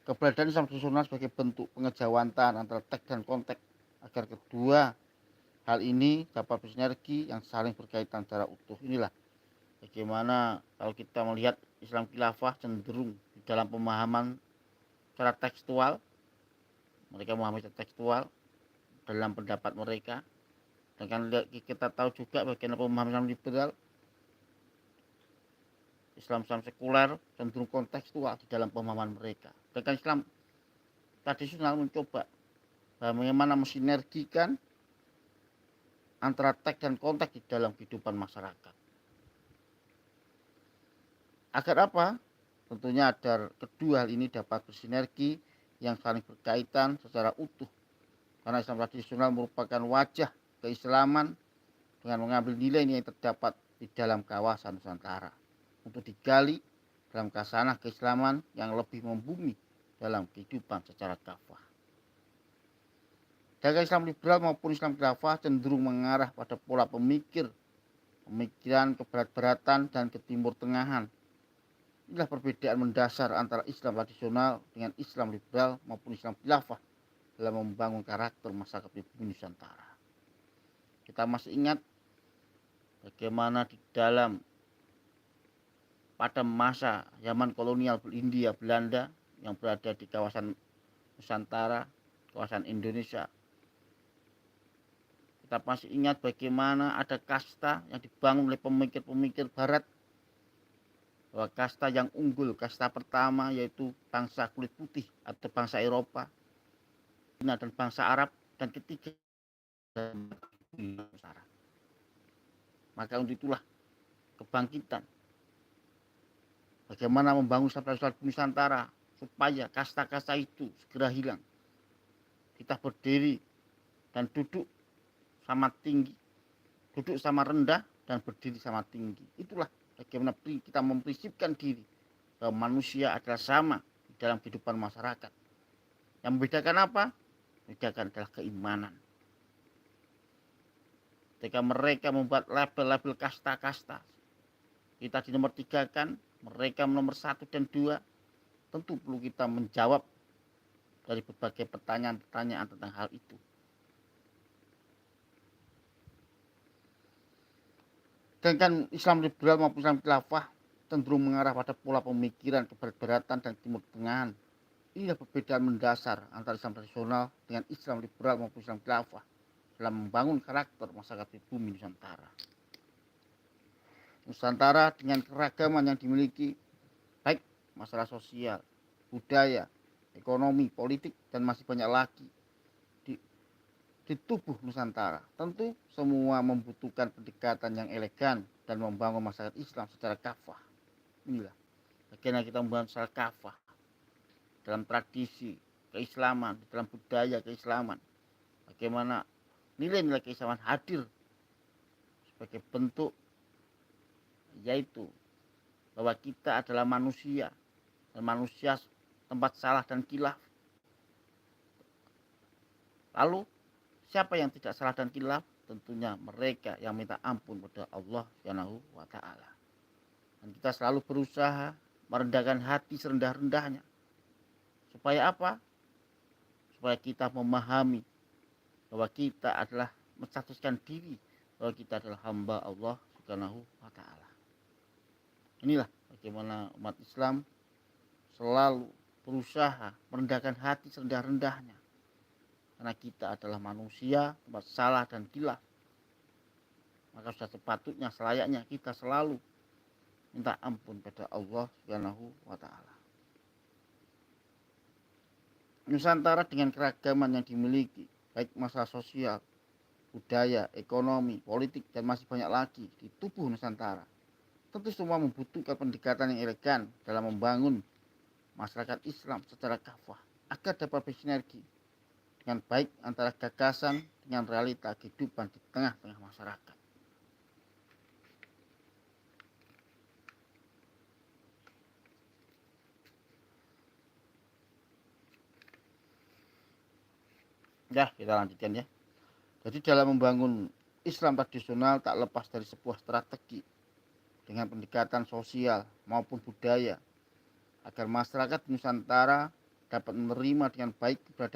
Keberadaan Islam tradisional sebagai bentuk pengejawantahan antara teks dan konteks agar kedua hal ini dapat bersinergi yang saling berkaitan secara utuh. Inilah bagaimana kalau kita melihat Islam khilafah cenderung di dalam pemahaman secara tekstual, mereka memahami secara tekstual dalam pendapat mereka. Dan kan kita tahu juga bagaimana pemahaman Islam liberal, Islam sekuler cenderung kontekstual di dalam pemahaman mereka. Sedangkan Islam tradisional mencoba bagaimana mensinergikan antara teks dan konteks di dalam kehidupan masyarakat. Agar apa? Tentunya agar kedua hal ini dapat bersinergi yang saling berkaitan secara utuh. Karena Islam tradisional merupakan wajah keislaman dengan mengambil nilai-nilai yang terdapat di dalam kawasan Nusantara untuk digali dalam khasanah keislaman yang lebih membumi dalam kehidupan secara kafah. Baik Islam liberal maupun Islam khilafah cenderung mengarah pada pola pemikiran keberat-beratan dan ketimur tengahan. Inilah perbedaan mendasar antara Islam tradisional dengan Islam liberal maupun Islam khilafah dalam membangun karakter masyarakat di bumi Nusantara. Kita masih ingat bagaimana di dalam pada masa zaman kolonial Hindia Belanda yang berada di kawasan Nusantara, kawasan Indonesia. Kita masih ingat bagaimana ada kasta yang dibangun oleh pemikir-pemikir barat, bahwa kasta yang unggul, kasta pertama yaitu bangsa kulit putih atau bangsa Eropa, Cina dan bangsa Arab, dan ketiga Nusantara. Maka untuk itulah kebangkitan bagaimana membangun Islam Nusantara supaya kasta-kasta itu segera hilang. Kita berdiri dan duduk sama tinggi, duduk sama rendah dan berdiri sama tinggi. Itulah bagaimana kita memprinsipkan diri bahwa manusia adalah sama di dalam kehidupan masyarakat. Yang membedakan apa? Membedakan adalah keimanan. Ketika mereka membuat label-label kasta-kasta, kita di nomor 3 kan, mereka nomor 1 dan 2, tentu perlu kita menjawab dari berbagai pertanyaan-pertanyaan tentang hal itu. Sedangkan Islam liberal maupun Islam khilafah cenderung mengarah pada pola pemikiran keberat-beratan dan timur tengahan. Inilah perbedaan mendasar antara Islam tradisional dengan Islam liberal maupun Islam khilafah dalam membangun karakter masyarakat di bumi Nusantara. Nusantara dengan keragaman yang dimiliki, baik masalah sosial, budaya, ekonomi, politik, dan masih banyak lagi di tubuh Nusantara. Tentu semua membutuhkan pendekatan yang elegan dan membangun masyarakat Islam secara kafah. Inilah bagaimana kita membangun secara kafah dalam tradisi keislaman, dalam budaya keislaman. Bagaimana nilai-nilai keislaman hadir sebagai bentuk yaitu bahwa kita adalah manusia, dan manusia tempat salah dan kilaf. Lalu siapa yang tidak salah dan kilaf? Tentunya mereka yang minta ampun kepada Allah Subhanahu wa taala. Dan kita selalu berusaha merendahkan hati serendah-rendahnya. Supaya apa? Supaya kita memahami bahwa kita adalah menstatuskan diri bahwa kita adalah hamba Allah Subhanahu wa taala. Inilah bagaimana umat Islam selalu berusaha merendahkan hati serendah-rendahnya. Karena kita adalah manusia, tempat salah dan kilaf. Maka sudah sepatutnya, selayaknya kita selalu minta ampun pada Allah Subhanahu wa taala. Nusantara dengan keragaman yang dimiliki, baik masalah sosial, budaya, ekonomi, politik, dan masih banyak lagi di tubuh Nusantara. Tentu semua membutuhkan pendekatan yang elegan dalam membangun masyarakat Islam secara kafah agar dapat bersinergi dengan baik antara gagasan dengan realita kehidupan di tengah-tengah masyarakat. Ya, kita lanjutkan ya. Jadi dalam membangun Islam tradisional tak lepas dari sebuah strategi dengan pendekatan sosial maupun budaya agar masyarakat Nusantara dapat menerima dengan baik keberadaan